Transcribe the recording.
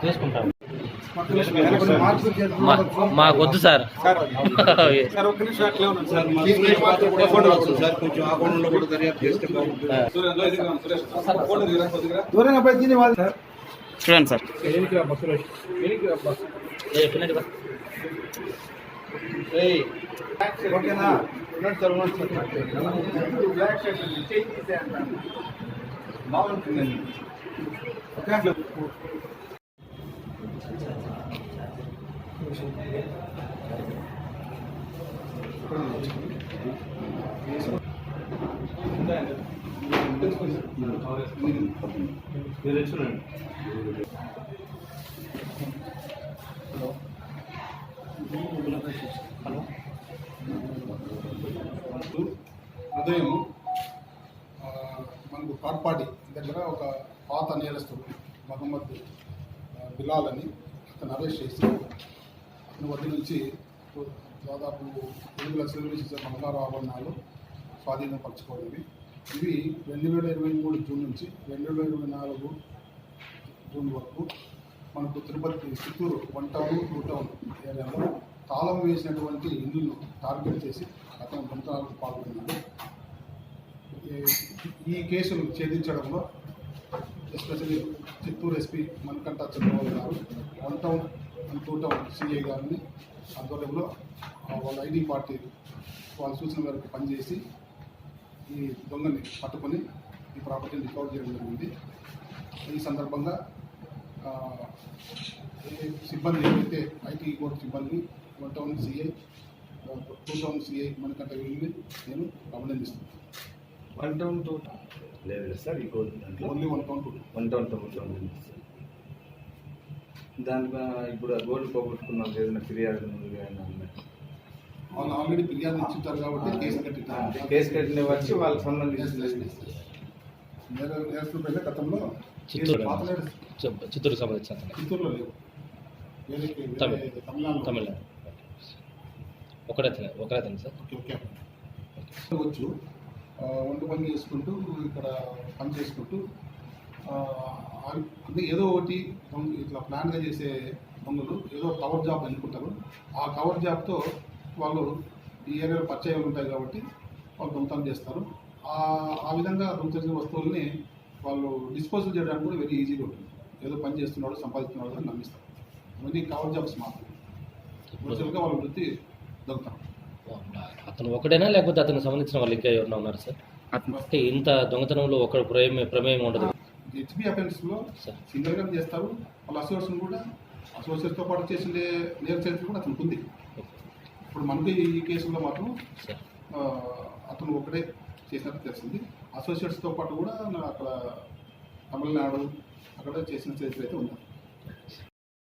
చేసుకుంటాను మాకు వద్దు సార్. చూడండి సార్. ఉదయం మనకు కాట్పాడి దగ్గర ఒక పాత నేరస్తుడు మహమ్మద్ బిలాల్ అని అతను అరెస్ట్ చేసి అతని వద్ద నుంచి దాదాపు 2 లక్షల విలువ బంగారు ఆభరణాలు స్వాధీనపరచుకోవడమే. ఇవి 2023 జూన్ నుంచి 2024 జూన్ వరకు మనకు తిరుపతి, చిత్తూరు 1 టౌన్ 2 టౌన్ ఏరియాలో తాళం వేసినటువంటి ఇల్లును టార్గెట్ చేసి అతను దొంగతనాలకు పాల్గొన్నాడు. ఈ కేసును ఛేదించడంలో ఎస్పెషల్లీ చిత్తూరు ఎస్పీ మణికంఠ చంద్రబాబు గారు 1 టౌన్ 2 టౌన్ సిఐ గారిని ఆధ్వర్యంలో వాళ్ళ ఐడి పార్టీ వాళ్ళ సూచన మేరకు పనిచేసి ఈ దొంగని పట్టుకొని ఈ ప్రాపర్టీని రికవర్ చేయడం జరిగింది. ఈ సందర్భంగా సిబ్బంది ఏదైతే ఐటీ కోర్టు సిబ్బంది 1 town CI 2 town CI Manikanta వీళ్ళని నేను అభినందిస్తున్నాను. 1 టౌన్ 2 లేదు సార్, ఈ ఓన్లీ 1 టౌన్ 1 టౌన్ 2 దానిపై ఇప్పుడు గోల్డ్ పోగొట్టుకున్నాం ఏదైనా ఫిర్యాదు వాళ్ళు ఆల్రెడీ ఫిర్యాదు ఇచ్చుంటారు కాబట్టి కేసు కట్టిన వచ్చి వాళ్ళకి సంబంధించిన నేరస్తులపైన గతంలో చిత్తూరుకు సంబంధించిన చిత్తూరులో లేవు, తమిళనాడు ఒకరైతే సార్ వచ్చు. వంట పని చేసుకుంటూ ఇక్కడ పని చేసుకుంటూ అంటే ఏదో ఒకటి ఇట్లా ప్లాన్గా చేసే దొంగలు ఏదో కవర్ జాబ్ అనుకుంటారు. ఆ కవర్ జాబ్తో వాళ్ళు ఈ ఏరియాలో పరిచయాలు ఉంటాయి కాబట్టి వాళ్ళు దొంగతనం చేస్తారు. ఆ విధంగా దొంగతన వస్తువుల్ని వాళ్ళు డిస్పోజల్ చేయడానికి కూడా వెరీ ఈజీగా ఉంటుంది. ఏదో పని చేస్తున్నాడు, సంపాదిస్తున్నాడు అని నమ్మిస్తారు. ఇవన్నీ కవర్ జాబ్స్ మాత్రమే. యాక్చువల్గా వాళ్ళ వృత్తి దొంగతనం. అతను ఒకటేనా లేకపోతే అతనికి సంబంధించిన వాళ్ళు ఇంకా ఎవరైనా ఉన్నారు సార్? అంటే ఇంత దొంగతనంలో ఒక ప్రమేయం ఉండదు. హెచ్బి అఫెన్స్లో సింగిల్గా చేస్తారు. వాళ్ళ అసోసియేషన్ కూడా అసోసియేషన్తో పాటు చేసిన నేర చరిత్ర కూడా అతనికి ఉంది. ఇప్పుడు మనకి ఈ కేసులో మాత్రం అతను ఒకటే చేసినట్టు తెలిసింది. అసోసియేట్స్తో పాటు కూడా అక్కడ తమిళనాడు అక్కడ చేసిన చరిత్ర అయితే ఉంది.